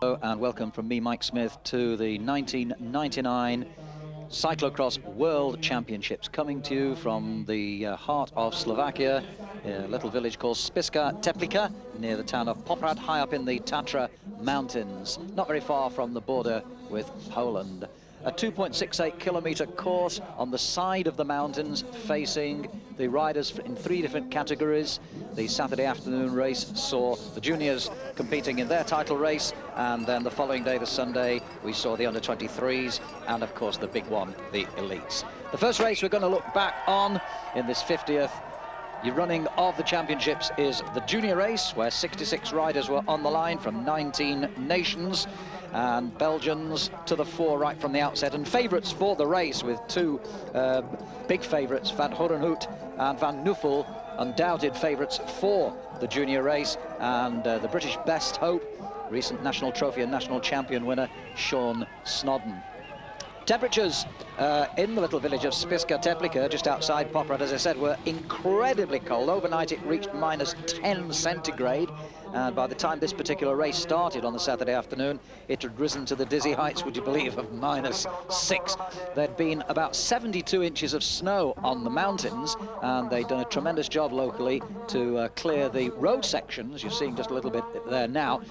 Hello and welcome from me, Mike Smith, to the 1999 Cyclocross World Championships, coming to you from the heart of Slovakia, a little village called Spišská Teplica, near the town of Poprad, high up in the Tatra Mountains, not very far from the border with Poland. A 2.68 kilometer course on the side of the mountains, facing the riders in 3 different categories. The Saturday afternoon race saw the juniors competing in their title race, and then the following day, the Sunday, we saw the under-23s and of course the big one, the elites. The first race we're going to look back on in this 50th running of the championships is the junior race, where 66 riders were on the line from 19 nations, and Belgians to the fore right from the outset, and favourites for the race, with 2 big favourites, Van Horenhout and Van Nuffel, undoubted favourites for the junior race, and the British best hope, recent national trophy and national champion winner Sean Snodden. Temperatures in the little village of Spišská Teplica, just outside Poprad, as I said, were incredibly cold. Overnight it reached -10 centigrade, and by the time this particular race started on the Saturday afternoon, it had risen to the dizzy heights, would you believe, of -6. There'd been about 72 inches of snow on the mountains, and they'd done a tremendous job locally to clear the road sections. You're seeing just a little bit there now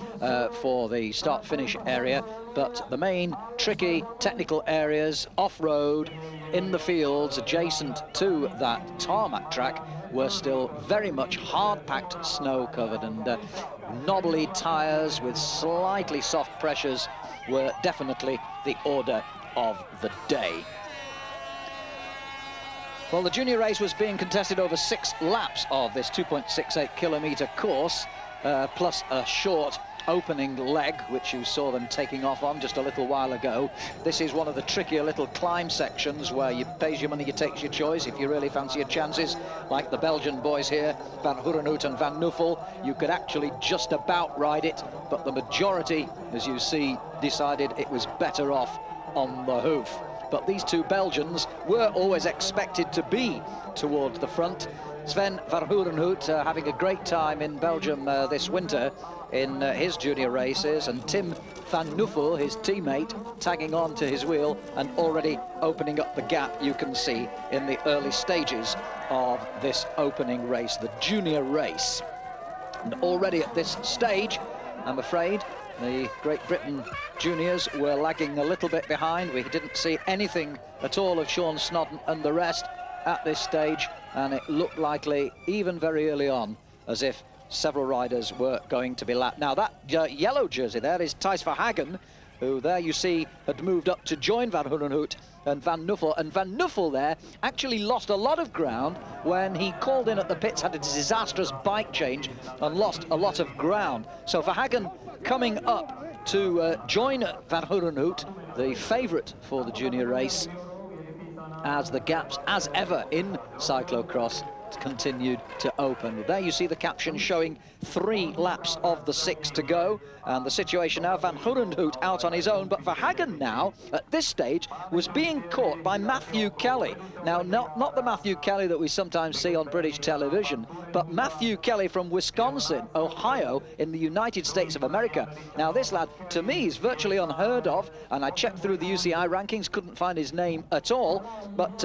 for the start-finish area, but the main tricky technical areas off-road in the fields adjacent to that tarmac track were still very much hard-packed, snow-covered, and knobbly tyres with slightly soft pressures were definitely the order of the day. Well, the junior race was being contested over 6 laps of this 2.68 kilometre course, plus a short opening leg, which you saw them taking off on just a little while ago. This is one of the trickier little climb sections where you pays your money, you takes your choice. If you really fancy your chances, like the Belgian boys here, Van Horenhout and Van Nuffel, you could actually just about ride it, but the majority, as you see, decided it was better off on the hoof. But these 2 Belgians were always expected to be towards the front. Sven Van Horenhout having a great time in Belgium this winter in his junior races, and Tim Van Nuffel, his teammate, tagging on to his wheel and already opening up the gap you can see in the early stages of this opening race, the junior race. And already at this stage, I'm afraid, the Great Britain juniors were lagging a little bit behind. We didn't see anything at all of Sean Snodden and the rest at this stage, and it looked likely, even very early on, as if several riders were going to be lapped. Now that yellow jersey there is Thijs Verhagen, who there you see had moved up to join Van Horenhout and Van Nuffel, and Van Nuffel there actually lost a lot of ground when he called in at the pits, had a disastrous bike change and lost a lot of ground. So Verhagen coming up to join Van Horenhout, the favourite for the junior race, as the gaps, as ever in cyclocross, continued to open. There you see the caption showing 3 laps of the 6 to go, and the situation now, Van Horenhout out on his own, but Verhagen now at this stage was being caught by Matthew Kelly. Now not the Matthew Kelly that we sometimes see on British television, but Matthew Kelly from Wisconsin, Ohio, in the United States of America. Now this lad, to me, is virtually unheard of, and I checked through the UCI rankings, couldn't find his name at all, but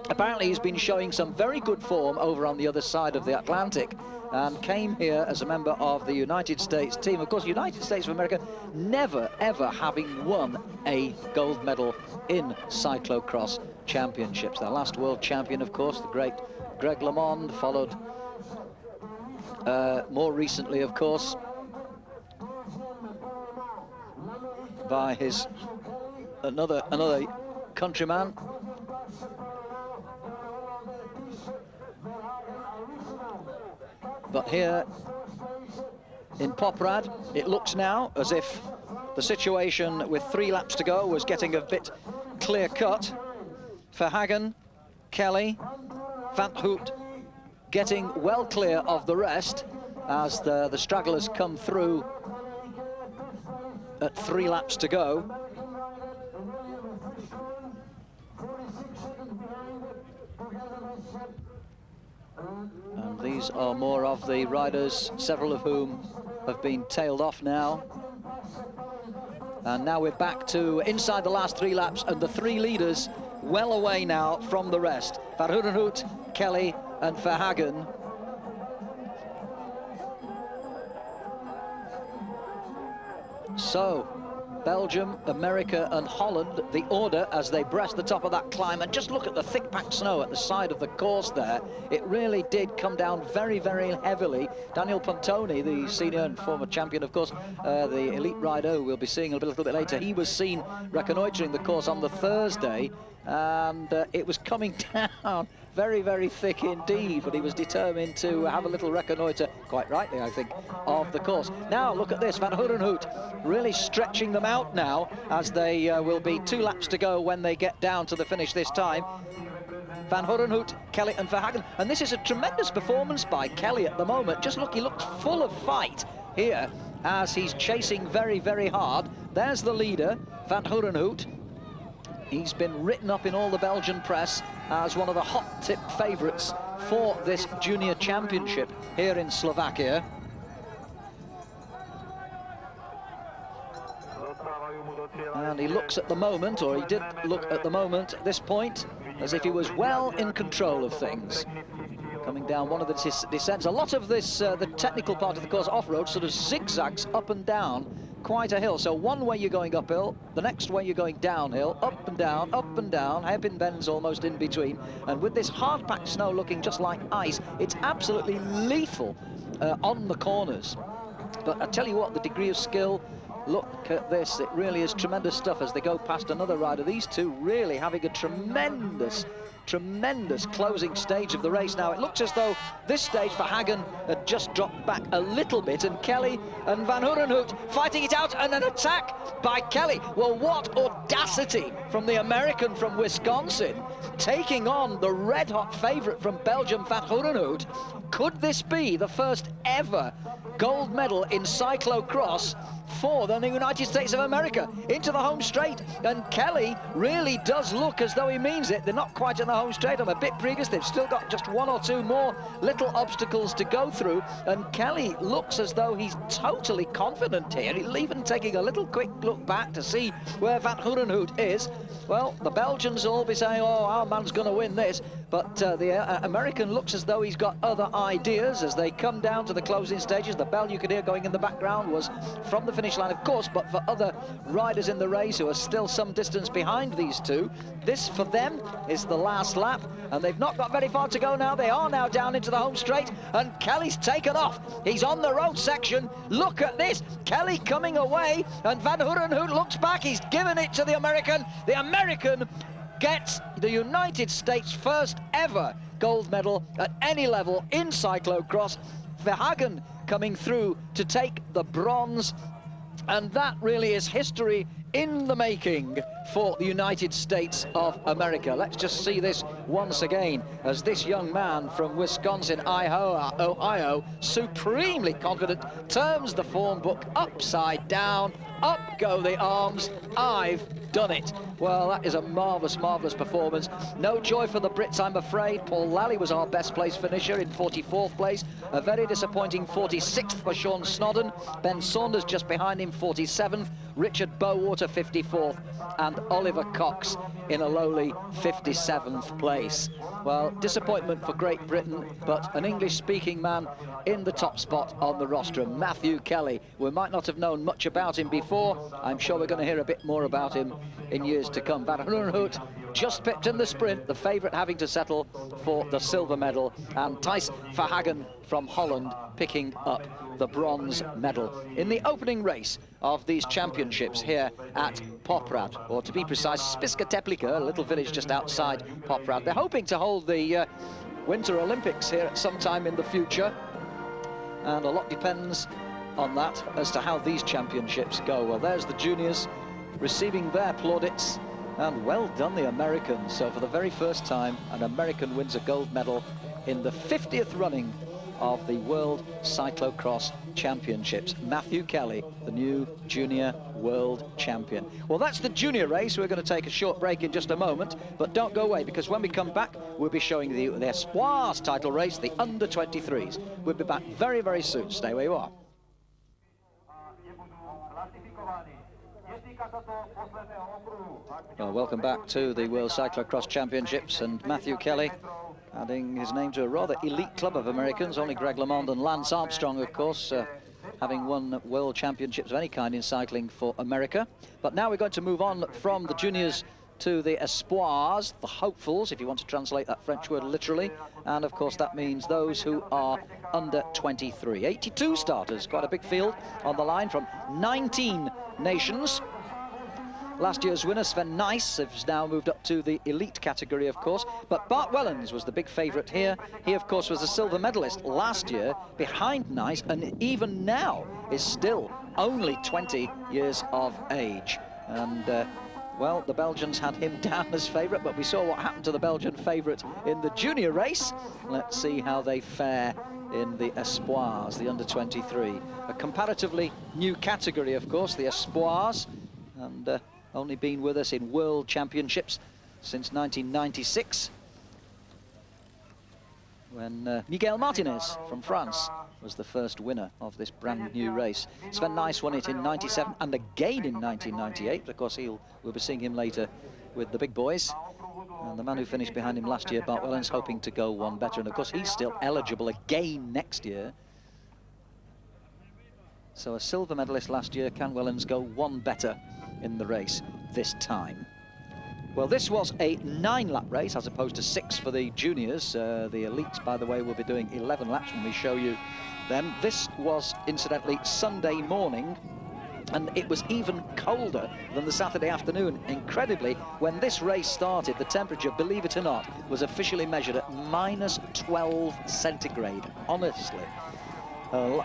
apparently he's been showing some very good form over on the other side of the Atlantic, and came here as a member of the United States team. Of course, United States of America never ever having won a gold medal in cyclocross championships. Their last world champion, of course, the great Greg LeMond, followed more recently, of course, by his another countryman, but here in Poprad, it looks now as if the situation with 3 laps to go was getting a bit clear-cut. Verhagen, Kelly, Van Hout getting well clear of the rest as the stragglers come through at 3 laps to go. And these are more of the riders, several of whom have been tailed off now. And now we're back to inside the last 3 laps, and the 3 leaders well away now from the rest. Van Hoerenhout, Kelly and Verhagen. So, Belgium, America and Holland, the order as they breast the top of that climb. And just look at the thick packed snow at the side of the course there. It really did come down very, very heavily. Daniel Pontoni, the senior and former champion, of course, the elite rider we'll be seeing a little bit later, he was seen reconnoitering the course on the Thursday, and it was coming down very, very thick indeed, but he was determined to have a little reconnoitre, quite rightly, I think, of the course. Now, look at this, Van Hoerenhout really stretching them out now, as they will be 2 laps to go when they get down to the finish this time. Van Hoerenhout, Kelly and Verhagen, and this is a tremendous performance by Kelly at the moment. Just look, he looks full of fight here as he's chasing very, very hard. There's the leader, Van Hoerenhout. He's been written up in all the Belgian press as one of the hot tip favourites for this junior championship here in Slovakia. And he looks at the moment, or he did look at the moment at this point, as if he was well in control of things. Coming down one of the descents. A lot of this, the technical part of the course, off-road, sort of zigzags up and down quite a hill. So one way you're going uphill, the next way you're going downhill, up and down, hairpin bends almost in between. And with this hard-packed snow looking just like ice, it's absolutely lethal on the corners. But I tell you what, the degree of skill, look at this, it really is tremendous stuff as they go past another rider. These two really having a tremendous closing stage of the race. Now it looks as though this stage Verhagen had just dropped back a little bit, and Kelly and Van Hoerenhout fighting it out, and an attack by Kelly. Well, what audacity from the American from Wisconsin, taking on the red-hot favourite from Belgium, Van Hoerenhout. Could this be the first ever gold medal in cyclocross for the United States of America? Into the home straight, and Kelly really does look as though he means it. They're not quite in the home straight. I'm a bit previous. They've still got just 1 or 2 more little obstacles to go through, and Kelly looks as though he's totally confident here. He's even taking a little quick look back to see where Van Hoerenhout is. Well, the Belgians will all be saying, oh, our man's going to win this, but the American looks as though he's got other ideas as they come down to the closing stages. The bell you could hear going in the background was from the finish line, of course, but for other riders in the race who are still some distance behind these two, this for them is the last lap, and they've not got very far to go now. They are now down into the home straight, and Kelly's taken off. He's on the road section. Look at this, Kelly coming away, and Van Hoerenhout looks back. He's given it to the American. The American gets the United States' first ever gold medal at any level in cyclocross. Verhagen coming through to take the bronze, and that really is history in the making for the United States of America. Let's just see this once again as this young man from Wisconsin, Ohio, supremely confident, turns the form book upside down. Up go the arms. I've done it. Well, that is a marvellous, marvellous performance. No joy for the Brits, I'm afraid. Paul Lally was our best place finisher in 44th place. A very disappointing 46th for Sean Snodden. Ben Saunders just behind him, 47th. Richard Bowater, 54th. And Oliver Cox in a lowly 57th place. Well, disappointment for Great Britain, but an English-speaking man in the top spot on the rostrum, Matthew Kelly. We might not have known much about him before. I'm sure we're going to hear a bit more about him in years to come. Van Hoerenhout just pipped in the sprint, the favourite having to settle for the silver medal, and Thijs Verhagen from Holland picking up the bronze medal in the opening race of these championships here at Poprad, or to be precise, Spišská Teplica, a little village just outside Poprad. They're hoping to hold the Winter Olympics here at some time in the future, and a lot depends on that as to how these championships go. Well, there's the juniors receiving their plaudits, and well done the Americans. So for the very first time, an American wins a gold medal in the 50th running of the World Cyclocross Championships. Matthew Kelly, the new junior world champion. Well, that's the junior race. We're going to take a short break in just a moment, but don't go away, because when we come back, we'll be showing you the Espoirs title race, the under-23s. We'll be back very, very soon. Stay where you are. Well, welcome back to the World Cyclocross Championships, and Matthew Kelly adding his name to a rather elite club of Americans. Only Greg LeMond and Lance Armstrong, of course, having won World Championships of any kind in cycling for America. But now we're going to move on from the juniors to the espoirs, the hopefuls, if you want to translate that French word literally. And of course that means those who are under 23. 82 starters, quite a big field on the line from 19 nations. Last year's winner, Sven Nys, has now moved up to the elite category, of course. But Bart Wellens was the big favourite here. He, of course, was a silver medalist last year behind Nys, and even now is still only 20 years of age. And well, the Belgians had him down as favourite, but we saw what happened to the Belgian favourite in the junior race. Let's see how they fare in the espoirs, the under 23. A comparatively new category, of course, the espoirs, and only been with us in World Championships since 1996, when Miguel Martinez from France was the first winner of this brand new race. Sven Nys won it in 97 and again in 1998. Of course, we'll be seeing him later with the big boys. And the man who finished behind him last year, Bart Wellens, hoping to go one better. And of course, he's still eligible again next year. So a silver medalist last year, can Wellens go one better in the race this time? Well, this was a 9-lap race as opposed to 6 for the juniors. The elites, by the way, will be doing 11 laps when we show you them. This was, incidentally, Sunday morning, and it was even colder than the Saturday afternoon. Incredibly, when this race started, the temperature, believe it or not, was officially measured at -12 centigrade, honestly.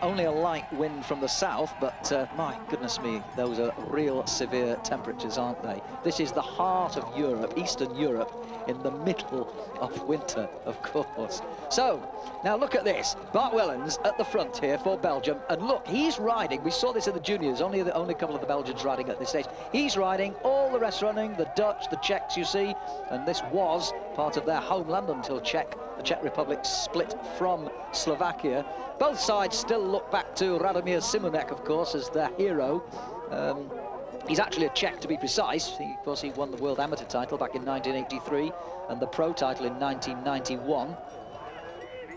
Only a light wind from the south, but my goodness me, those are real severe temperatures, aren't they? This is the heart of Europe, Eastern Europe, in the middle of winter, of course. So, now look at this. Bart Wellens at the front here for Belgium, and look, he's riding. We saw this in the juniors, only a couple of the Belgians riding at this stage. He's riding, all the rest running, the Dutch, the Czechs, you see, and this was part of their homeland until the Czech Republic split from Slovakia. Both sides still look back to Radomir Simonek, of course, as their hero. He's actually a Czech, to be precise. Of course, he won the World Amateur title back in 1983 and the Pro title in 1991.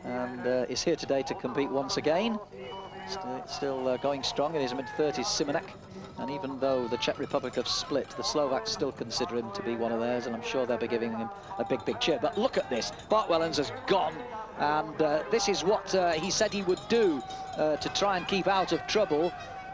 And is here today to compete once again. Still going strong in his mid-30s, Simonek. And even though the Czech Republic have split, the Slovaks still consider him to be one of theirs, and I'm sure they'll be giving him a big, big cheer. But look at this. Bart Wellens has gone, and this is what he said he would do to try and keep out of trouble,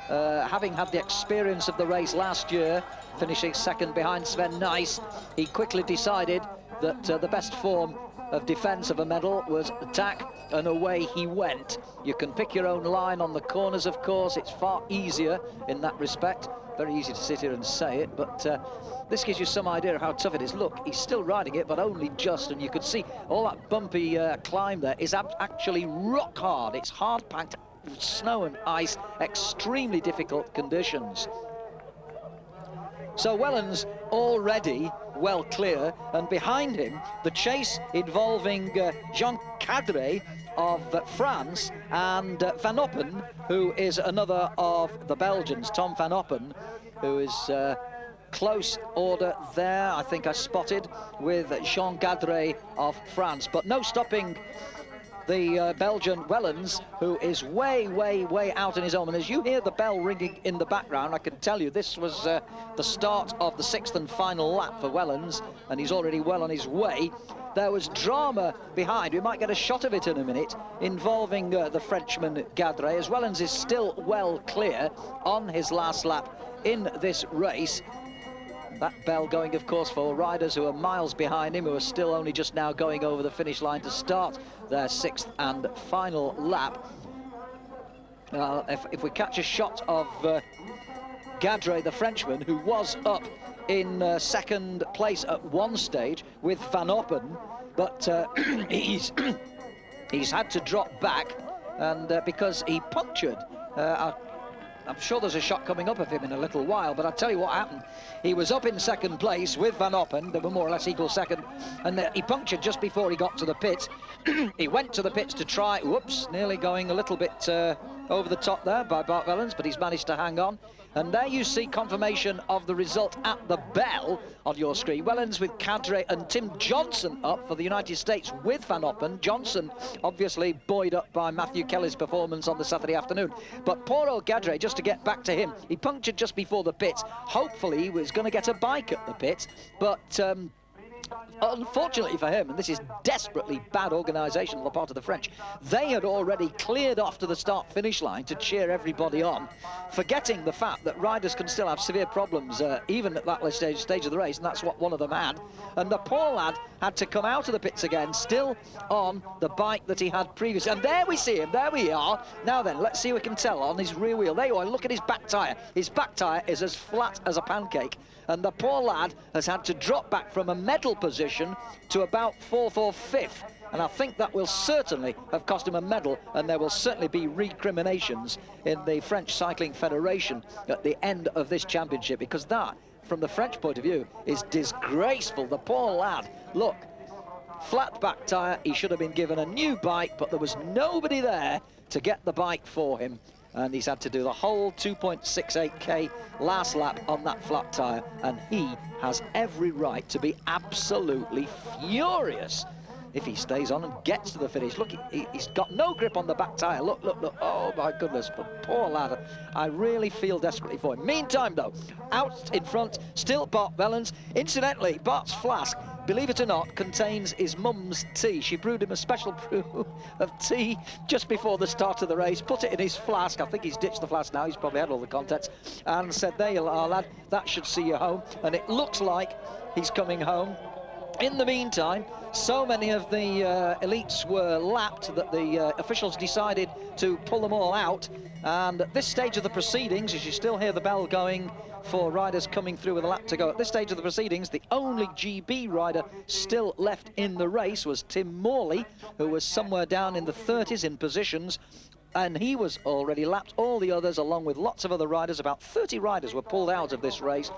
having had the experience of the race last year, finishing second behind Sven Nys. He quickly decided that the best form of defence of a medal was attack, and away he went. You can pick your own line on the corners, of course. It's far easier in that respect. Very easy to sit here and say it, but this gives you some idea of how tough it is. Look, he's still riding it, but only just, and you can see all that bumpy climb there is actually rock hard. It's hard-packed snow and ice, extremely difficult conditions. So Wellens already well clear, and behind him the chase involving Jean Cadre of France and Van Oppen, who is another of the Belgians, Tom Van Oppen, who is close order there, I think I spotted, with Jean Cadre of France, but no stopping the Belgian Wellens, who is way, way, way out in his own. And as you hear the bell ringing in the background, I can tell you this was the start of the 6th and final lap for Wellens, and he's already well on his way. There was drama behind. We might get a shot of it in a minute, involving the Frenchman Gadre, as Wellens is still well clear on his last lap in this race. That bell going, of course, for riders who are miles behind him, who are still only just now going over the finish line to start their 6th and final lap. If we catch a shot of Gadre, the Frenchman, who was up in second place at one stage with Van Oppen, but he's had to drop back, and because he punctured I'm sure there's a shot coming up of him in a little while, but I'll tell you what happened. He was up in second place with Van Oppen. They were more or less equal second, and he punctured just before he got to the pits. He went to the pits to try, whoops, nearly going a little bit over the top there by Bart Wellens, but he's managed to hang on. And there you see confirmation of the result at the bell on your screen. Wellens with Cadre and Tim Johnson up for the United States with Van Oppen. Johnson obviously buoyed up by Matthew Kelly's performance on the Saturday afternoon. But poor old Cadre, just to get back to him, he punctured just before the pits. Hopefully he was going to get a bike at the pits, but unfortunately for him, and this is desperately bad organisation on the part of the French, they had already cleared off to the start-finish line to cheer everybody on, forgetting the fact that riders can still have severe problems even at that stage of the race, and that's what one of them had. And the poor lad had to come out of the pits again, still on the bike that he had previously. And there we see him, there we are. Now then, let's see what we can tell on his rear wheel. There you are, look at his back tyre. His back tyre is as flat as a pancake. And the poor lad has had to drop back from a medal position to about 4th or 5th. And I think that will certainly have cost him a medal, and there will certainly be recriminations in the French Cycling Federation at the end of this championship, because that, from the French point of view, is disgraceful. The poor lad, look, flat back tyre, he should have been given a new bike, but there was nobody there to get the bike for him. And he's had to do the whole 2.68k last lap on that flat tyre, and he has every right to be absolutely furious if he stays on and gets to the finish. Look, he's got no grip on the back tyre. Look, look, look. Oh, my goodness. But poor lad, I really feel desperately for him. Meantime, though, out in front, still Bart Wellens. Incidentally, Bart's flask, believe it or not, contains his mum's tea. She brewed him a special brew of tea just before the start of the race, put it in his flask. I think he's ditched the flask now. He's probably had all the contents, and said, there you are, lad, that should see you home. And it looks like he's coming home. In the meantime, so many of the elites were lapped that the officials decided to pull them all out. And at this stage of the proceedings, as you still hear the bell going for riders coming through with a lap to go, at this stage of the proceedings, the only GB rider still left in the race was Tim Morley, who was somewhere down in the 30s in positions. And he was already lapped. All the others, along with lots of other riders, about 30 riders were pulled out of this race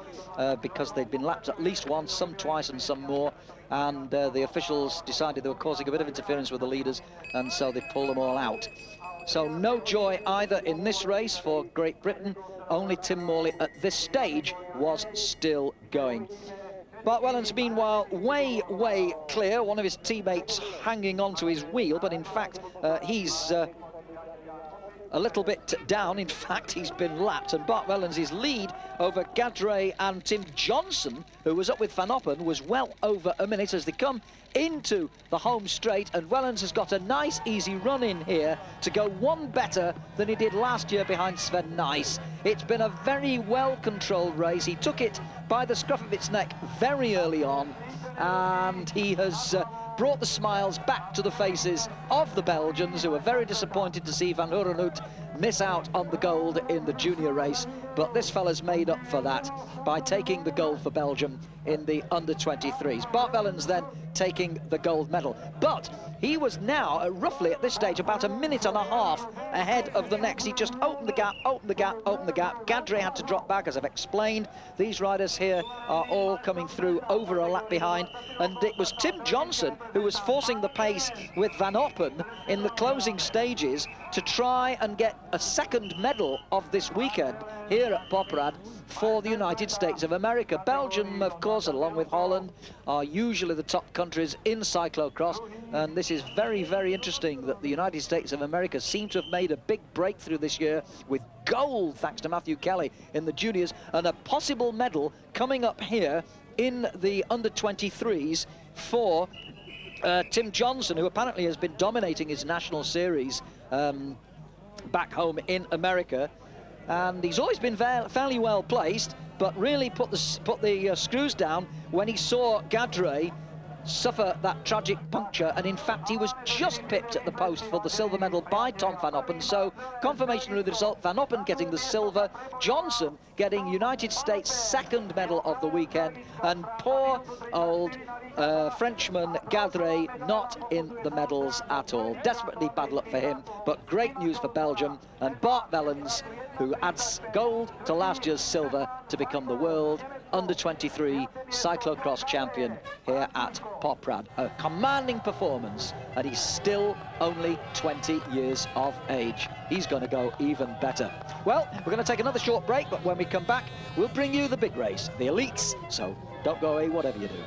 because they'd been lapped at least once, some twice and some more. And the officials decided they were causing a bit of interference with the leaders, and so they pulled them all out. So no joy either in this race for Great Britain. Only Tim Morley at this stage was still going. Bart Wellens, meanwhile, way clear. One of his teammates hanging onto his wheel, but in fact, he's a little bit down. In fact, he's been lapped, and Bart Wellens' lead over Gadre and Tim Johnson, who was up with Van Oppen, was well over a minute as they come into the home straight, and Wellens has got a nice easy run in here to go one better than he did last year behind Sven Nys. It's been a very well controlled race. He took it by the scruff of its neck very early on, and he has brought the smiles back to the faces of the Belgians, who were very disappointed to see Van Horenhout miss out on the gold in the junior race. But this fella's made up for that by taking the gold for Belgium in the under-23s. Bart Wellens then taking the gold medal. But he was now, roughly at this stage, about a minute and a half ahead of the next. He just opened the gap, opened the gap, opened the gap. Gadre had to drop back, as I've explained. These riders here are all coming through over a lap behind. And it was Tim Johnson who was forcing the pace with Van Oppen in the closing stages to try and get a second medal of this weekend here at Poprad for the United States of America. Belgium, of course, along with Holland, are usually the top countries in cyclocross, and this is very interesting that the United States of America seem to have made a big breakthrough this year with gold, thanks to Matthew Kelly in the juniors, and a possible medal coming up here in the under-23s for Tim Johnson, who apparently has been dominating his national series back home in America. And he's always been fairly well placed, but really put the screws down when he saw Gadre suffer that tragic puncture, and in fact he was just pipped at the post for the silver medal by Tom Van Oppen. So confirmation of the result, Van Oppen getting the silver, Johnson getting United States' second medal of the weekend, and poor old Frenchman Gadre not in the medals at all. Desperately bad luck for him, but great news for Belgium. And Bart Wellens, who adds gold to last year's silver to become the world under-23 cyclocross champion here at Poprad. A commanding performance, and he's still only 20 years of age. He's going to go even better. Well, we're going to take another short break, but when we come back, we'll bring you the big race, the elites. So don't go away, whatever you do.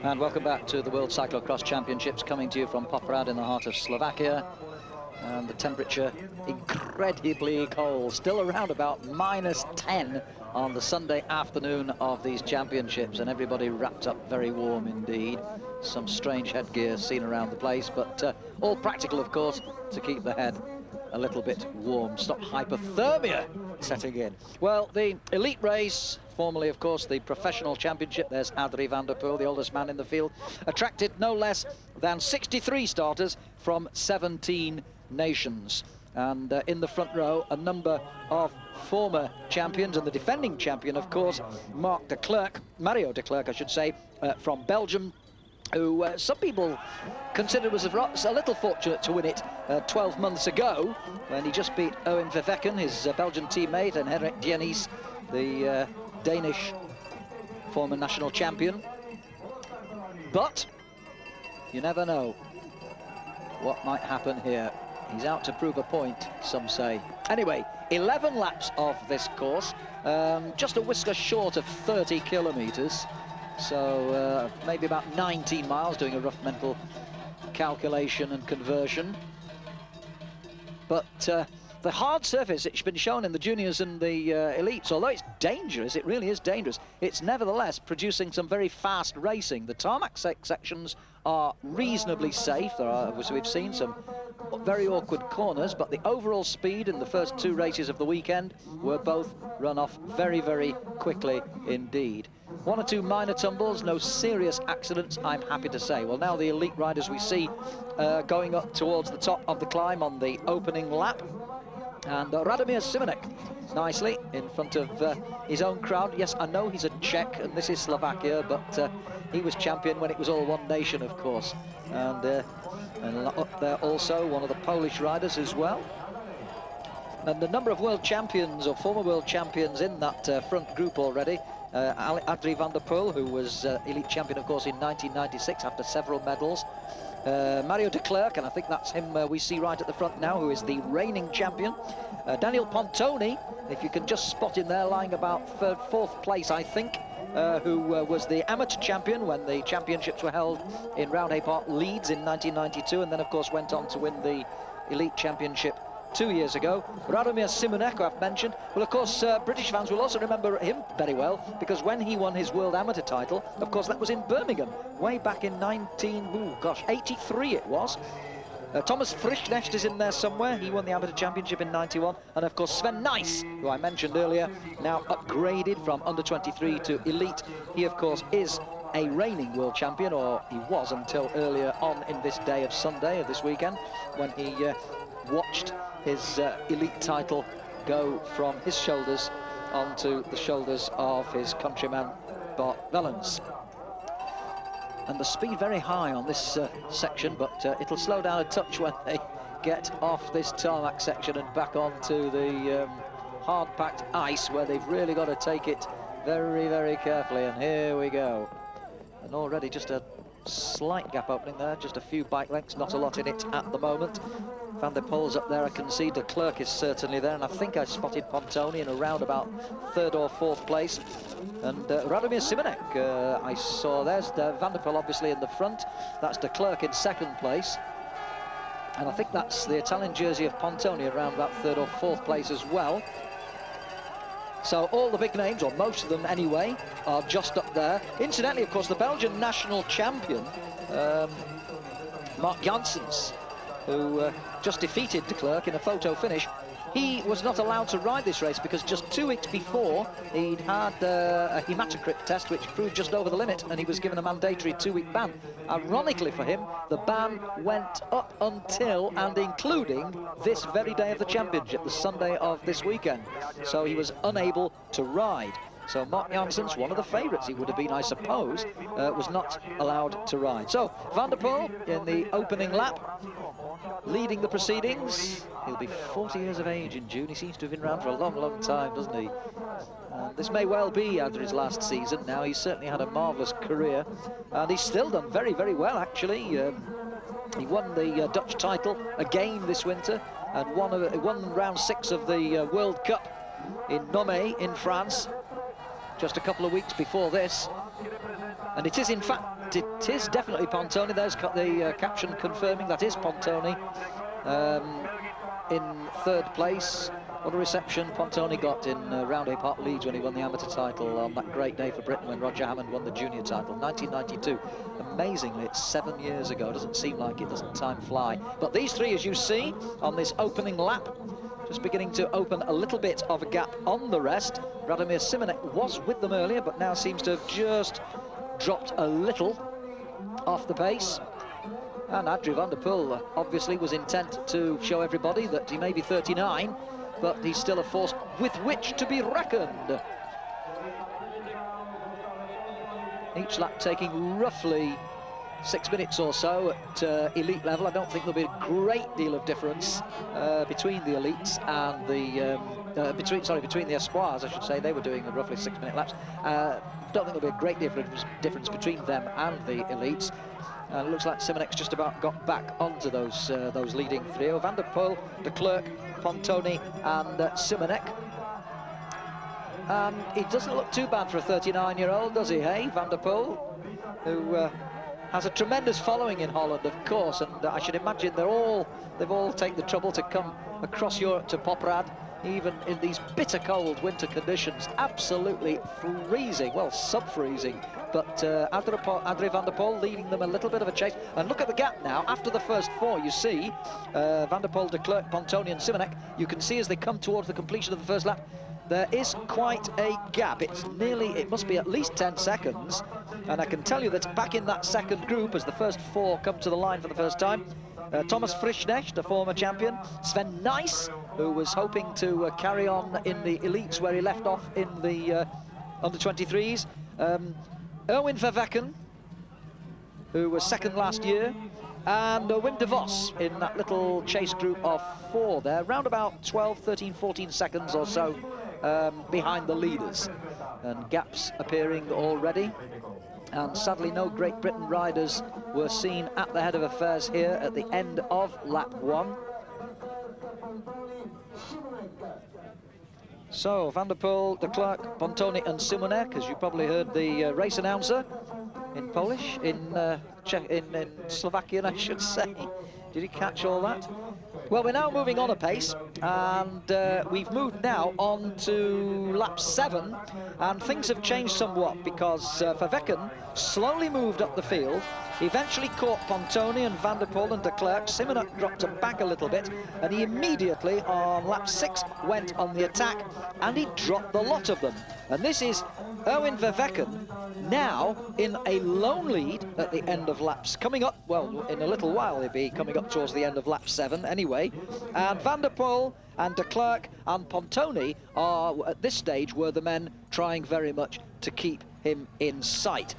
And welcome back to the World Cyclocross Championships, coming to you from Poprad in the heart of Slovakia. And the temperature incredibly cold, still around about -10 on the Sunday afternoon of these championships, and everybody wrapped up very warm indeed. Some strange headgear seen around the place, but all practical, of course, to keep the head a little bit warm, stop hypothermia setting in. Well, the elite race, formerly, of course, the professional championship, there's Adrie van der Poel, the oldest man in the field, attracted no less than 63 starters from 17 nations. And in the front row, a number of former champions, and the defending champion, of course, Mario de Klerk, I should say, from Belgium, who some people considered was a little fortunate to win it 12 months ago, when he just beat Owen Vervecken, his Belgian teammate, and Henrik Dienis, the Danish former national champion. But you never know what might happen here. He's out to prove a point, some say. Anyway, 11 laps of this course, just a whisker short of 30 kilometres. So maybe about 19 miles, doing a rough mental calculation and conversion. But the hard surface, it's been shown in the juniors and the elites, although it's dangerous, it really is dangerous, it's nevertheless producing some very fast racing. The tarmac sections are reasonably safe. There are, as we've seen, some very awkward corners, but the overall speed in the first two races of the weekend were both run off very, very quickly indeed. One or two minor tumbles, no serious accidents, I'm happy to say. Well, now the elite riders we see going up towards the top of the climb on the opening lap. And Radomir Simonek, nicely in front of his own crowd. Yes, I know he's a Czech, and this is Slovakia, but he was champion when it was all one nation, of course. And up there also, one of the Polish riders as well. And a number of world champions, or former world champions, in that front group already. Adrie van der Poel, who was elite champion, of course, in 1996 after several medals. Mario de Klerk, and I think that's him we see right at the front now, who is the reigning champion. Daniel Pontoni, if you can just spot him there, lying about fourth place, I think, who was the amateur champion when the championships were held in Roundhay Park, Leeds in 1992, and then, of course, went on to win the elite championship 2 years ago. Radomir Simonek, who I've mentioned. Well, of course, British fans will also remember him very well, because when he won his world amateur title, of course, that was in Birmingham, way back in 1983 it was. Thomas Frischknecht is in there somewhere. He won the amateur championship in 91. And, of course, Sven Nys, who I mentioned earlier, now upgraded from under-23 to elite. He, of course, is a reigning world champion, or he was until earlier on in this day of Sunday, of this weekend, when he watched his elite title go from his shoulders onto the shoulders of his countryman Bart Wellens. And the speed very high on this section, but it'll slow down a touch when they get off this tarmac section and back onto the hard-packed ice, where they've really got to take it very, very carefully. And here we go. And already just a slight gap opening there, just a few bike lengths, not a lot in it at the moment. Van der Poel's up there, I can see de Klerk is certainly there, and I think I spotted Pontoni in around about third or fourth place. And Radomir Simonek, I saw there's Van der Poel obviously in the front, that's de Klerk in second place. And I think that's the Italian jersey of Pontoni around about third or fourth place as well. So all the big names, or most of them anyway, are just up there. Incidentally, of course, the Belgian national champion, Mark Janssens, who just defeated de Klerk in a photo finish, he was not allowed to ride this race because just 2 weeks before he'd had a hematocrit test which proved just over the limit, and he was given a mandatory 2-week ban. Ironically for him, the ban went up until and including this very day of the championship, the Sunday of this weekend. So he was unable to ride. So Mark Janssens, one of the favourites he would have been, I suppose, was not allowed to ride. So Van der Poel in the opening lap, leading the proceedings. He'll be 40 years of age in June. He seems to have been around for a long, long time, doesn't he? This may well be after his last season now. He's certainly had a marvellous career, and he's still done very, very well, actually. He won the Dutch title again this winter, and won round 6 of the World Cup in Nome in France just a couple of weeks before this. And it is, in fact, it is definitely Pontoni. There's the caption confirming that is Pontoni in 3rd place. What a reception Pontoni got in Round A Park Leeds when he won the amateur title on that great day for Britain when Roger Hammond won the junior title, 1992. Amazingly, it's 7 years ago. Doesn't seem like it, doesn't time fly? But these three, as you see, on this opening lap, just beginning to open a little bit of a gap on the rest. Radomir Simonek was with them earlier, but now seems to have just dropped a little off the pace. And Adrie van der Poel obviously was intent to show everybody that he may be 39, but he's still a force with which to be reckoned. Each lap taking roughly 6 minutes or so at elite level. I don't think there'll be a great deal of difference between the elites and the between the espoirs, I should say. They were doing roughly 6 minute laps. Don't think there'll be a great difference between them and the elites. It looks like Simonek's just about got back onto those leading trio. Van der Poel, de Klerk, Pontoni and Simonek. And he doesn't look too bad for a 39-year-old, does he, hey? Van der Poel, who has a tremendous following in Holland, of course, and I should imagine they've all taken the trouble to come across Europe to Poprad, even in these bitter cold winter conditions, absolutely freezing, well, sub-freezing. But Adrie van der Poel leading them a little bit of a chase. And look at the gap now. After the first 4, you see Van der Poel, de Klerk, Pontoni and Simonek. You can see as they come towards the completion of the first lap, there is quite a gap. It must be at least 10 seconds. And I can tell you that back in that second group, as the first 4 come to the line for the first time, Thomas Frischknecht, a former champion, Sven Nys, who was hoping to carry on in the elites where he left off in the under-23s, Erwin Verwecken, who was second last year, and Wim de Vos in that little chase group of 4 there, round about 12, 13, 14 seconds or so behind the leaders. And gaps appearing already. And sadly, no Great Britain riders were seen at the head of affairs here at the end of lap 1. So, Van der Poel, de Klerk, Pontoni and Simonek, as you probably heard the race announcer in Polish, in Slovakian, I should say. Did you catch all that? Well, we're now moving on a pace, and we've moved now on to lap 7, and things have changed somewhat because Verwecken slowly moved up the field, eventually caught Pontoni and Van der Poel and de Klerk. Simonek dropped him back a little bit, and he immediately on lap 6 went on the attack, and he dropped the lot of them. And this is Erwin Verwecken now in a lone lead at the end of laps. Coming up, well, in a little while he'll be coming up towards the end of lap 7 anyway. And Van der Poel and de Klerk and Pontoni are, at this stage, were the men trying very much to keep him in sight.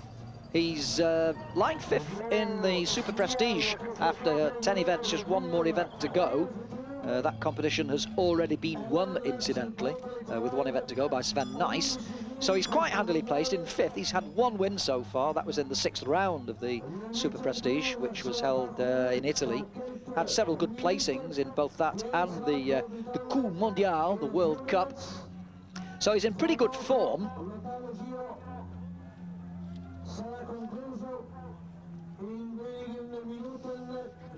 He's lying 5th in the Super Prestige after 10 events, just 1 more event to go. That competition has already been won, incidentally, with 1 event to go by Sven Nys. So he's quite handily placed in 5th. He's had 1 win so far. That was in the 6th round of the Super Prestige, which was held in Italy. Had several good placings in both that and the Coupe Mondiale, the World Cup. So he's in pretty good form.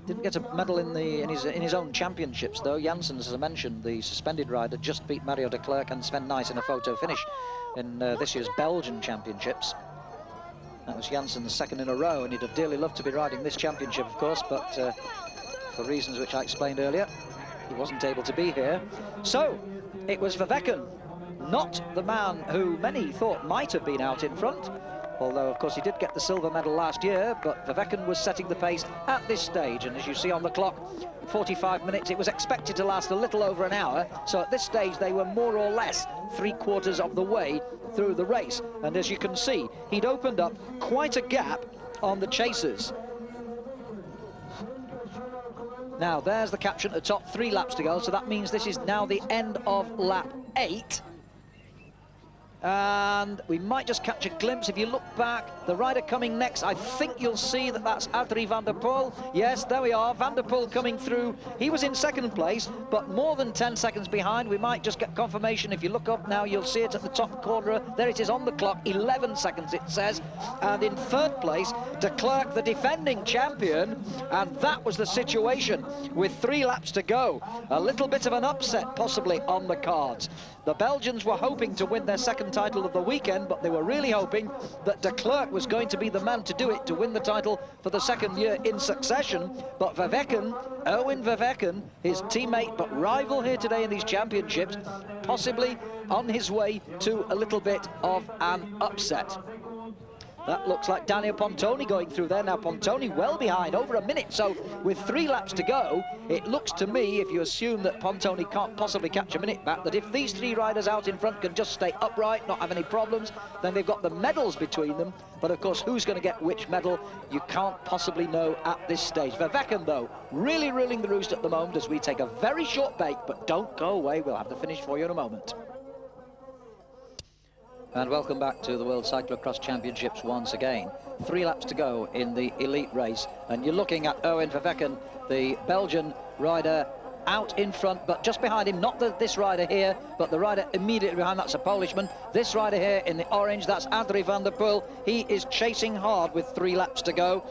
Didn't get a medal in his own championships though. Janssens, as I mentioned, the suspended rider, just beat Mario de Klerk and Sven Nys in a photo finish in this year's Belgian championships. That was Janssens' 2nd in a row, and he'd have dearly loved to be riding this championship, of course, but for reasons which I explained earlier, he wasn't able to be here. So it was Verwecken, not the man who many thought might have been out in front, although, of course, he did get the silver medal last year, but Vervecken was setting the pace at this stage, and as you see on the clock, 45 minutes. It was expected to last a little over an hour, so at this stage they were more or less 3/4 of the way through the race, and as you can see, he'd opened up quite a gap on the chasers. Now, there's the caption at the top, 3 laps to go, so that means this is now the end of lap 8. And we might just catch a glimpse. If you look back, the rider coming next, I think you'll see that that's Adrie van der Poel. Yes, there we are, Van der Poel coming through. He was in 2nd place, but more than 10 seconds behind. We might just get confirmation. If you look up now, you'll see it at the top corner. There it is on the clock, 11 seconds it says. And in 3rd place, de Klerk, the defending champion. And that was the situation with 3 laps to go. A little bit of an upset possibly on the cards. The Belgians were hoping to win their 2nd title of the weekend, but they were really hoping that de Klerk was going to be the man to do it, to win the title for the 2nd year in succession. But Vervecken, Erwin Vervecken, his teammate but rival here today in these championships, possibly on his way to a little bit of an upset. That looks like Daniel Pontoni going through there. Now Pontoni well behind, over a minute, so with 3 laps to go, it looks to me, if you assume that Pontoni can't possibly catch a minute back, that if these 3 riders out in front can just stay upright, not have any problems, then they've got the medals between them. But of course, who's going to get which medal, you can't possibly know at this stage. Vervecken, though, really ruling the roost at the moment as we take a very short break, but don't go away, we'll have the finish for you in a moment. And welcome back to the World Cyclocross Championships once again. 3 laps to go in the elite race, and you're looking at Erwin Vervecken, the Belgian rider, out in front, but just behind him, not this rider here, but the rider immediately behind, that's a Polishman. This rider here in the orange, that's Adrie van der Poel. He is chasing hard with 3 laps to go,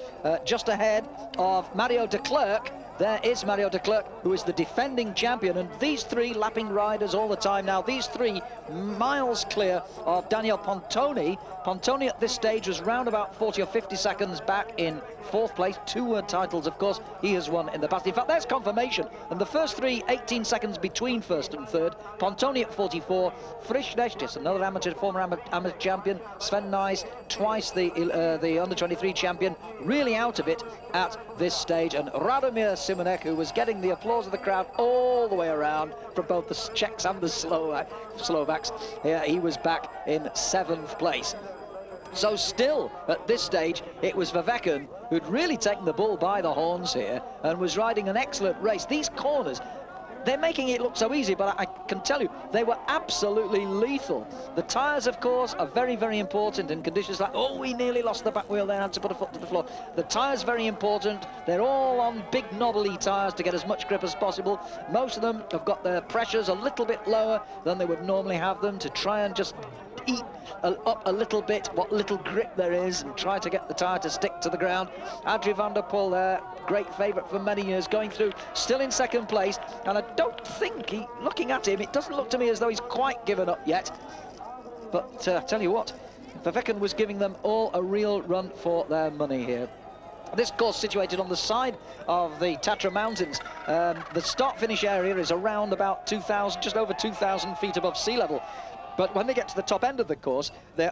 just ahead of Mario de Klerk. There is Mario de Klerk, who is the defending champion, and these 3 lapping riders all the time now. These 3 miles clear of Daniel Pontoni. Pontoni at this stage was round about 40 or 50 seconds back in 4th place. 2 world titles, of course, he has won in the past. In fact, there's confirmation. And the first 3, 18 seconds between 1st and 3rd. Pontoni at 44. Frischknecht, just another former amateur champion. Sven Nys, twice the under-23 champion, really out of it at this stage. And Radomir Simonek, who was getting the applause of the crowd all the way around from both the Czechs and the Slovaks. Yeah, he was back in 7th place. So still, at this stage, it was Vervecken who'd really taken the bull by the horns here and was riding an excellent race. These corners, they're making it look so easy, but I can tell you, they were absolutely lethal. The tyres, of course, are very, very important in conditions like, oh, we nearly lost the back wheel there, had to put a foot to the floor. The tyres very important. They're all on big knobbly tyres to get as much grip as possible. Most of them have got their pressures a little bit lower than they would normally have them to try and just eat up a little bit what little grip there is and try to get the tyre to stick to the ground. Adrie van der Poel there, great favourite for many years, going through, still in 2nd place, and I don't think looking at him, it doesn't look to me as though he's quite given up yet. But I tell you what, Vervecken was giving them all a real run for their money here. This course situated on the side of the Tatra Mountains. The start-finish area is around about 2,000, just over 2,000 feet above sea level. But when they get to the top end of the course, they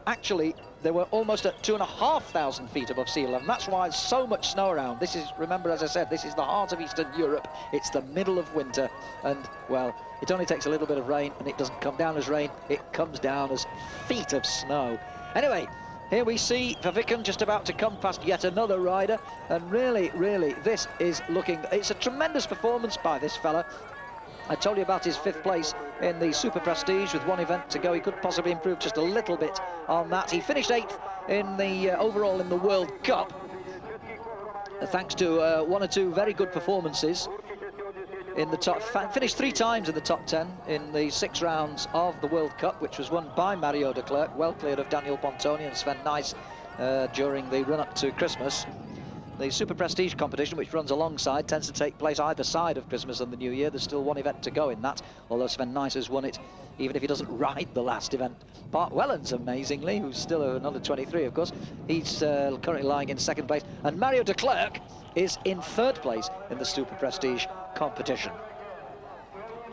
were almost at 2,500 feet above sea level. And that's why there's so much snow around. This is, remember, as I said, this is the heart of Eastern Europe. It's the middle of winter. And, well, it only takes a little bit of rain, and it doesn't come down as rain. It comes down as feet of snow. Anyway, here we see Vervecken just about to come past yet another rider. And really, really, this is looking... It's a tremendous performance by this fella. I told you about his 5th place in the Super Prestige with 1 event to go. He could possibly improve just a little bit on that. He finished 8th in the overall in the World Cup, thanks to 1 or 2 very good performances in the top. Finished 3 times in the top 10 in the 6 rounds of the World Cup, which was won by Mario de Klerk, well cleared of Daniel Pontoni and Sven Nys during the run-up to Christmas. The Super Prestige competition, which runs alongside, tends to take place either side of Christmas and the New Year. There's still 1 event to go in that, although Sven Nys has won it, even if he doesn't ride the last event. Bart Wellens, amazingly, who's still another 23, of course, he's currently lying in 2nd place. And Mario de Klerk is in 3rd place in the Super Prestige competition.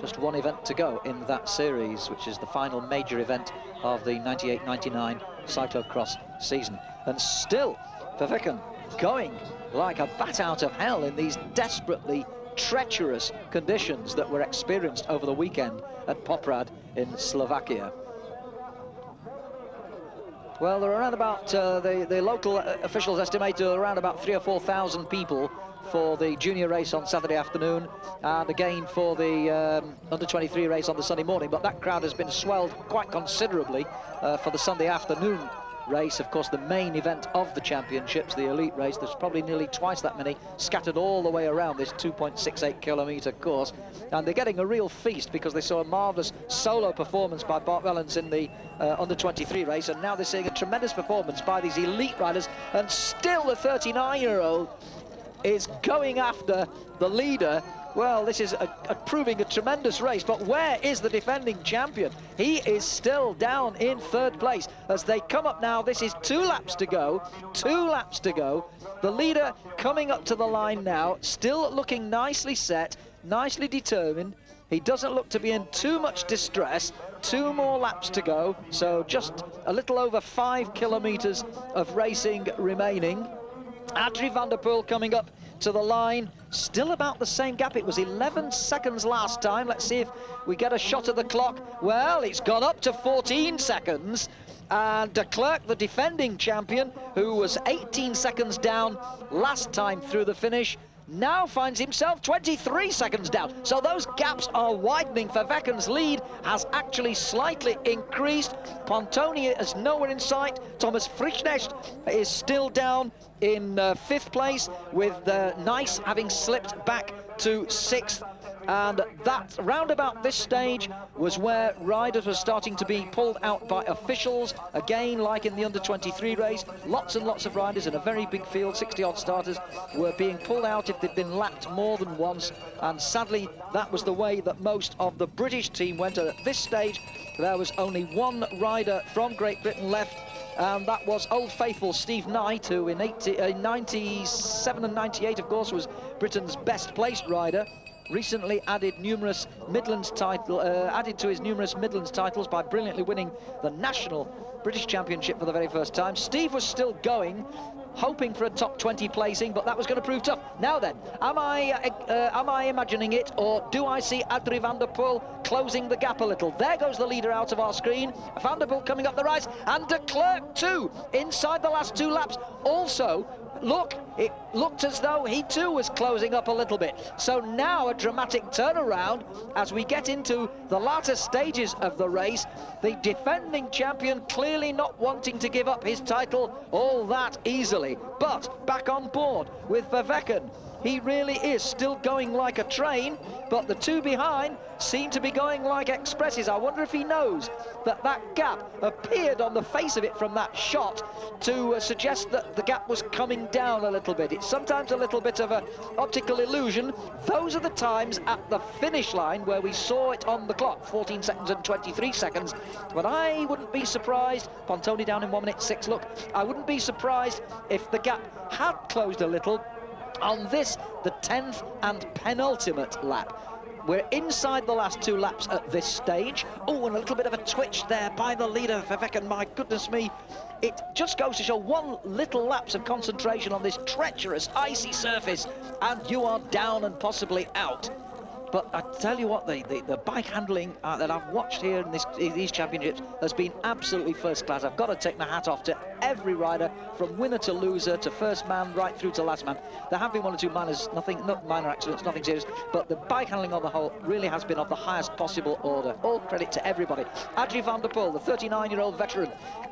Just 1 event to go in that series, which is the final major event of the 98-99 cyclocross season. And still, Vervecken going like a bat out of hell in these desperately treacherous conditions that were experienced over the weekend at Poprad in Slovakia. Well, there are around about, the local officials estimate around about 3,000 or 4,000 people for the junior race on Saturday afternoon, and again for the under-23 race on the Sunday morning. But that crowd has been swelled quite considerably for the Sunday afternoon race. Of course, the main event of the championships, the elite race. There's probably nearly twice that many scattered all the way around this 2.68 kilometre course, and they're getting a real feast because they saw a marvellous solo performance by Bart Wellens in the under-23 race, and now they're seeing a tremendous performance by these elite riders, and still the 39-year-old is going after the leader. Well, this is proving a tremendous race, but where is the defending champion? He is still down in third place as they come up now. This is 2 laps to go, 2 laps to go. The leader coming up to the line now, still looking nicely set, nicely determined. He doesn't look to be in too much distress. 2 more laps to go, so just a little over 5 kilometres of racing remaining. Adrie van der Poel coming up to the line, still about the same gap. It was 11 seconds last time. Let's see if we get a shot of the clock. Well, it's gone up to 14 seconds. And de Klerk, the defending champion, who was 18 seconds down last time through the finish, now finds himself 23 seconds down. So those gaps are widening. Vervecken's lead has actually slightly increased. Pontoni is nowhere in sight. Thomas Frischknecht is still down in 5th place, with Nice having slipped back to 6th. And that, round about this stage, was where riders were starting to be pulled out by officials. Again, like in the under-23 race, lots and lots of riders in a very big field, 60-odd starters, were being pulled out if they'd been lapped more than once. And sadly, that was the way that most of the British team went. At this stage, there was only 1 rider from Great Britain left, and that was Old Faithful Steve Knight, who in 97 and 98, of course, was Britain's best placed rider. Recently added numerous Midlands added to his numerous Midlands titles by brilliantly winning the National British Championship for the very first time. Steve was still going, hoping for a top 20 placing, but that was going to prove tough. Now then, am I imagining it, or do I see Adrie van der Poel closing the gap a little? There goes the leader out of our screen. Van der Poel coming up the rise, and de Klerk too, inside the last 2 laps. Also, look, it looked as though he too was closing up a little bit. So now a dramatic turnaround as we get into the latter stages of the race. The defending champion clearly not wanting to give up his title all that easily, but back on board with Vervecken. He really is still going like a train, but the 2 behind seem to be going like expresses. I wonder if he knows that that gap appeared on the face of it from that shot to suggest that the gap was coming down a little bit. It's sometimes a little bit of an optical illusion. Those are the times at the finish line where we saw it on the clock, 14 seconds and 23 seconds. But I wouldn't be surprised, Pontoni down in 1 minute 6, look, I wouldn't be surprised if the gap had closed a little on this, the 10th and penultimate lap. We're inside the last 2 laps at this stage. Oh, and a little bit of a twitch there by the leader, Vervecken. My goodness me. It just goes to show 1 little lapse of concentration on this treacherous, icy surface, and you are down and possibly out. But I tell you what, the bike handling that I've watched here in these championships has been absolutely first class. I've got to take my hat off to every rider, from winner to loser to first man right through to last man. There have been 1 or 2 not minor accidents, nothing serious, but the bike handling on the whole really has been of the highest possible order. All credit to everybody. Adrie van der Poel, the 39-year-old veteran,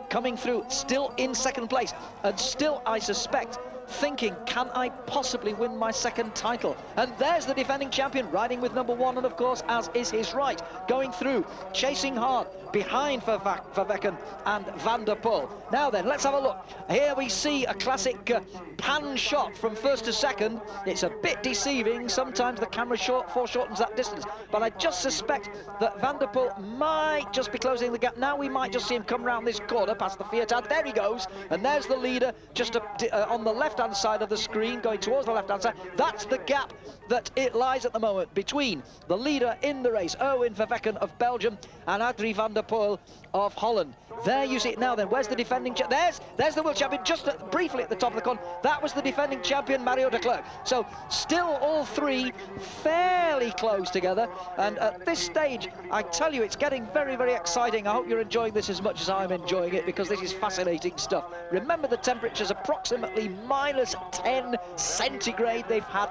coming through, still in 2nd place, and still, I suspect, thinking, can I possibly win my 2nd title? And there's the defending champion riding with number 1, and of course, as is his right, going through, chasing hard behind Vervecken and Van der Poel. Now then, let's have a look. Here we see a classic pan shot from 1st to 2nd. It's a bit deceiving. Sometimes the camera foreshortens that distance, but I just suspect that Van der Poel might just be closing the gap. Now we might just see him come round this corner past the Fiat. There he goes, and there's the leader just on the left-hand side of the screen, going towards the left-hand side. That's the gap that it lies at the moment between the leader in the race, Erwin Vervecken of Belgium, and Adrie van der Poel of Holland. There you see it now then. Where's the defending there's the world champion just briefly at the top of the corner. That was the defending champion, Mario de Klerk. So still all three fairly close together, and at this stage I tell you, it's getting very, very exciting. I hope you're enjoying this as much as I'm enjoying it, because this is fascinating stuff. Remember, the temperature's approximately -10 centigrade. They've had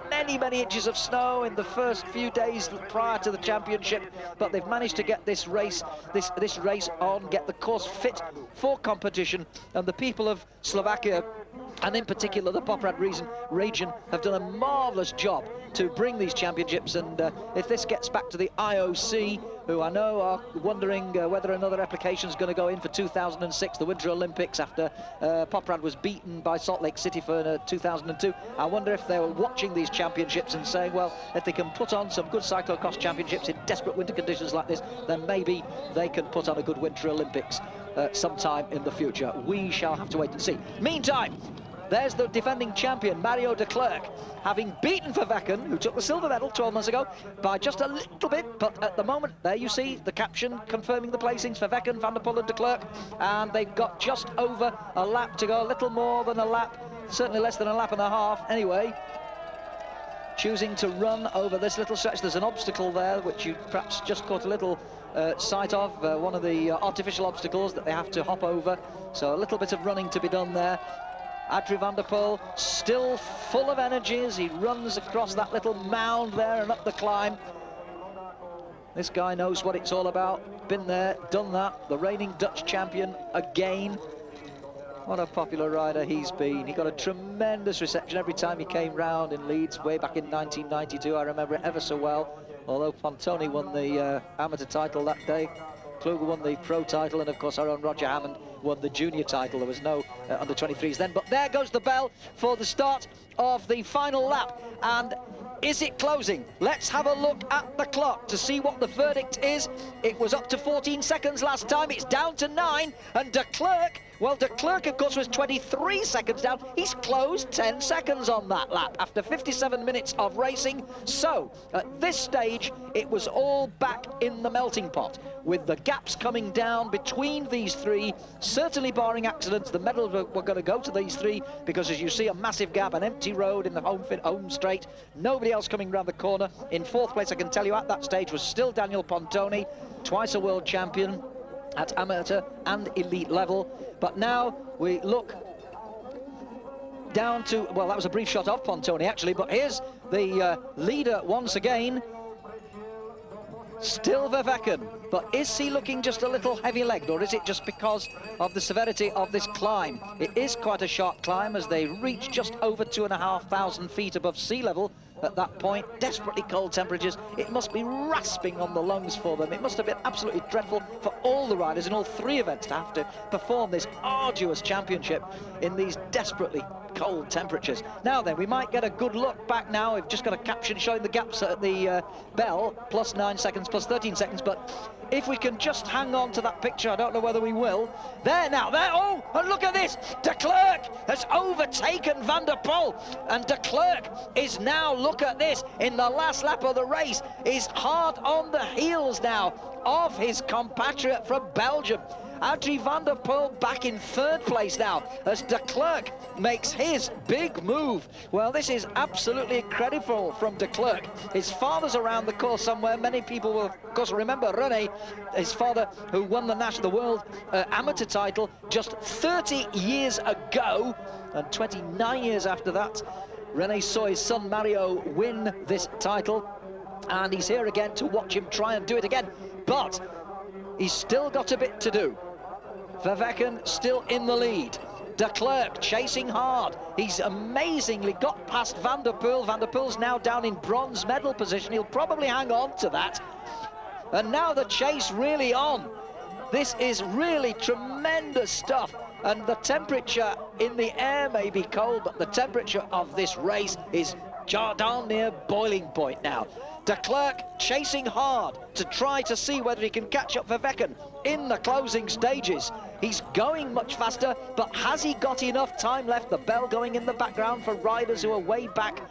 many inches of snow in the first few days prior to the championship, but they've managed to get this race on, get the course fit for competition, and the people of Slovakia, and in particular the Poprad region, have done a marvellous job to bring these championships. And if this gets back to the IOC, who I know are wondering whether another application is going to go in for 2006, the Winter Olympics, after Poprad was beaten by Salt Lake City for 2002. I wonder if they were watching these championships and saying, well, if they can put on some good cyclocross championships in desperate winter conditions like this, then maybe they can put on a good Winter Olympics sometime in the future. We shall have to wait and see. Meantime, there's the defending champion, Mario de Klerk, having beaten Vervecken, who took the silver medal 12 months ago, by just a little bit. But at the moment, there you see the caption confirming the placings: Vervecken, Van der Poel and de Klerk. And they've got just over a lap to go, a little more than a lap, certainly less than a lap and a half. Anyway, choosing to run over this little stretch. There's an obstacle there, which you perhaps just caught a little sight of, one of the artificial obstacles that they have to hop over. So a little bit of running to be done there. Adrie van der Poel still full of energy as he runs across that little mound there and up the climb. This guy knows what it's all about. Been there, done that. The reigning Dutch champion again. What a popular rider he's been. He got a tremendous reception every time he came round in Leeds way back in 1992. I remember it ever so well. Although Pontoni won the amateur title that day, Kluger won the pro title, and of course our own Roger Hammond won the junior title. There was no under 23s then. But there goes the bell for the start of the final lap. And is it closing? Let's have a look at the clock to see what the verdict is. It was up to 14 seconds last time. It's down to 9. And de Klerk, well, de Klerk, of course, was 23 seconds down. He's closed 10 seconds on that lap after 57 minutes of racing. So, at this stage, it was all back in the melting pot, with the gaps coming down between these three, certainly barring accidents. The medals were going to go to these three, because as you see, a massive gap, an empty road in the home straight. Nobody else coming round the corner. In fourth place, I can tell you, at that stage was still Daniel Pontoni, twice a world champion at amateur and elite level. But now we look down to, well, that was a brief shot of Pontoni actually, but here's the leader once again, still Vervecken. But is he looking just a little heavy-legged, or is it just because of the severity of this climb? It is quite a sharp climb as they reach just over 2,500 feet above sea level. At that point, desperately cold temperatures. It must be rasping on the lungs for them. It must have been absolutely dreadful for all the riders in all three events to have to perform this arduous championship in these desperately cold temperatures. Now then, we might get a good look back now. We've just got a caption showing the gaps at the bell, plus 9 seconds, plus 13 seconds, but if we can just hang on to that picture, I don't know whether we will. There now, there, oh, and look at this. De Klerk has overtaken Van der Poel, and de Klerk is now, look at this, in the last lap of the race, is hard on the heels now of his compatriot from Belgium. Adrie van der Poel back in third place now as de Klerk makes his big move. Well, this is absolutely incredible from de Klerk. His father's around the course somewhere. Many people will, of course, remember René, his father, who won the world amateur title just 30 years ago, and 29 years after that, René saw his son Mario win this title, and he's here again to watch him try and do it again. But he's still got a bit to do. Vervecken still in the lead. De Klerk chasing hard. He's amazingly got past Van der Poel. Van der Poel's now down in bronze medal position. He'll probably hang on to that. And now the chase really on. This is really tremendous stuff. And the temperature in the air may be cold, but the temperature of this race is darn near boiling point now. De Klerk chasing hard to try to see whether he can catch up Vervecken in the closing stages. He's going much faster, but has he got enough time left? The bell going in the background for riders who are way back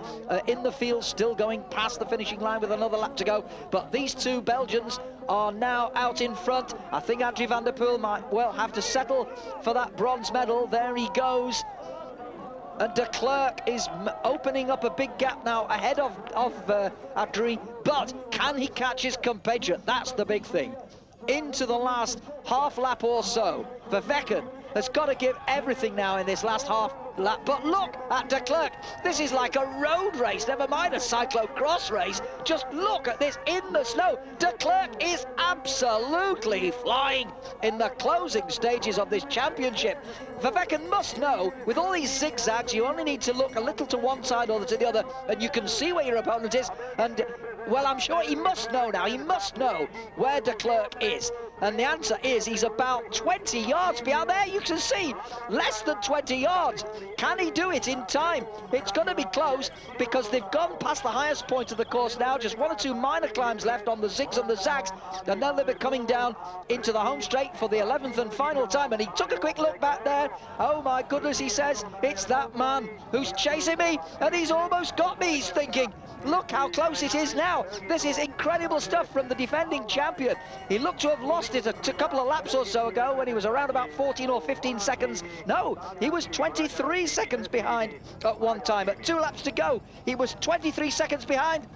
in the field, still going past the finishing line with another lap to go. But these two Belgians are now out in front. I think Adrie van der Poel might well have to settle for that bronze medal. There he goes. And de Klerk is opening up a big gap now ahead of Adrie, but can he catch his compatriot? That's the big thing. Into the last half lap or so. Vervecken has got to give everything now in this last half lap. But look at de Klerk. This is like a road race, never mind a cyclocross race. Just look at this in the snow. De Klerk is absolutely flying in the closing stages of this championship. Vervecken must know, with all these zigzags, you only need to look a little to one side or to the other, and you can see where your opponent is. And, well, I'm sure he must know now. He must know where de Klerk is. And the answer is he's about 20 yards behind there. You can see less than 20 yards. Can he do it in time? It's going to be close because they've gone past the highest point of the course now. Just one or two minor climbs left on the zigs and the zags. And then they'll be coming down into the home straight for the 11th and final time. And he took a quick look back there. Oh, my goodness, he says, it's that man who's chasing me. And he's almost got me, he's thinking. Look how close it is now. This is incredible stuff from the defending champion. He looked to have lost it a couple of laps or so ago when he was around about 14 or 15 seconds. No, he was 23 seconds behind at one time. At 2 laps to go, he was 23 seconds behind.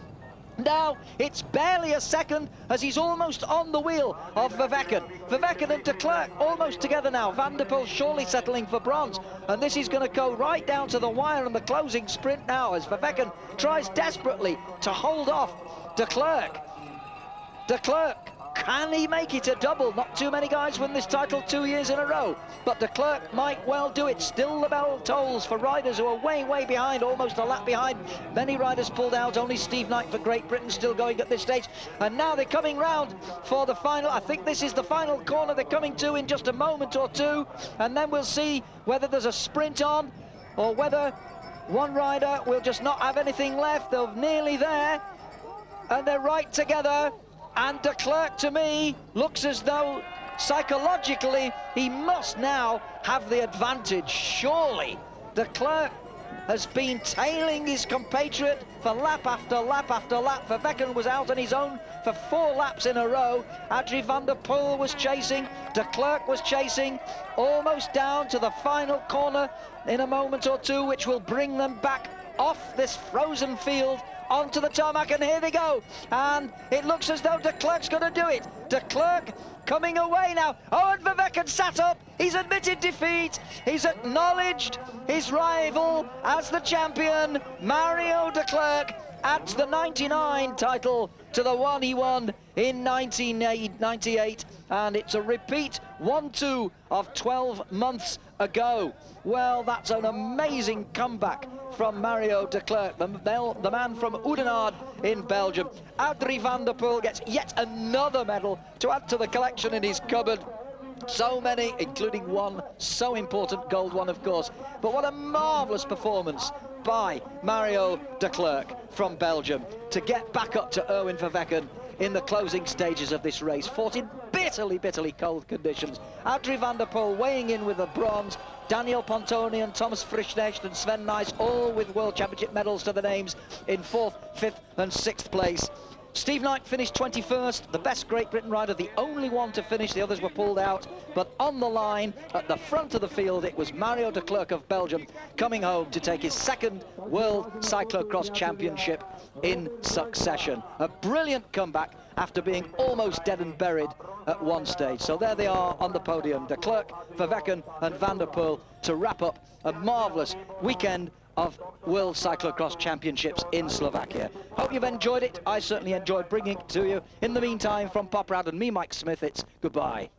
Now it's barely a second as he's almost on the wheel of Vervecken. Vervecken and de Klerk almost together now. Van der Poel surely settling for bronze. And this is going to go right down to the wire in the closing sprint now as Vervecken tries desperately to hold off de Klerk. De Klerk, can he make it a double? Not too many guys win this title 2 years in a row, but de Klerk might well do it. Still the bell tolls for riders who are way, way behind, almost a lap behind. Many riders pulled out, only Steve Knight for Great Britain still going at this stage. And now they're coming round for the final. I think this is the final corner they're coming to in just a moment or two, and then we'll see whether there's a sprint on or whether one rider will just not have anything left. They're nearly there, and they're right together. And de Klerk, to me, looks as though psychologically he must now have the advantage. Surely de Klerk has been tailing his compatriot for lap after lap after lap. Vervecken was out on his own for 4 laps in a row. Adrie van der Poel was chasing, de Klerk was chasing, almost down to the final corner in a moment or two, which will bring them back off this frozen field onto the tarmac, and here they go. And it looks as though de Klerk's going to do it. De Klerk coming away now. Oh, and Vervecken sat up. He's admitted defeat. He's acknowledged his rival as the champion. Mario de Klerk adds the 99 title to the one he won in 1998. And it's a repeat 1-2 of 12 months ago. Well, that's an amazing comeback from Mario de Klerk, the man from Oudenaarde in Belgium. Adrie van der Poel gets yet another medal to add to the collection in his cupboard. So many, including one so important gold one, of course. But what a marvellous performance by Mario de Klerk from Belgium to get back up to Erwin Vervecken in the closing stages of this race, fought in bitterly, bitterly cold conditions. Adrie van der Poel weighing in with the bronze. Daniel Pontoni and Thomas Frischknecht and Sven Nys, all with World Championship medals to the names in 4th, 5th and 6th place. Steve Knight finished 21st, the best Great Britain rider, the only one to finish. The others were pulled out. But on the line, at the front of the field, it was Mario de Klerk of Belgium coming home to take his 2nd World Cyclocross Championship in succession. A brilliant comeback after being almost dead and buried at one stage. So there they are on the podium, de Klerk, Vervecken and Van der Poel, to wrap up a marvellous weekend of World Cyclocross Championships in Slovakia. Hope you've enjoyed it. I certainly enjoyed bringing it to you. In the meantime, from Poprad and me, Mike Smith, it's goodbye.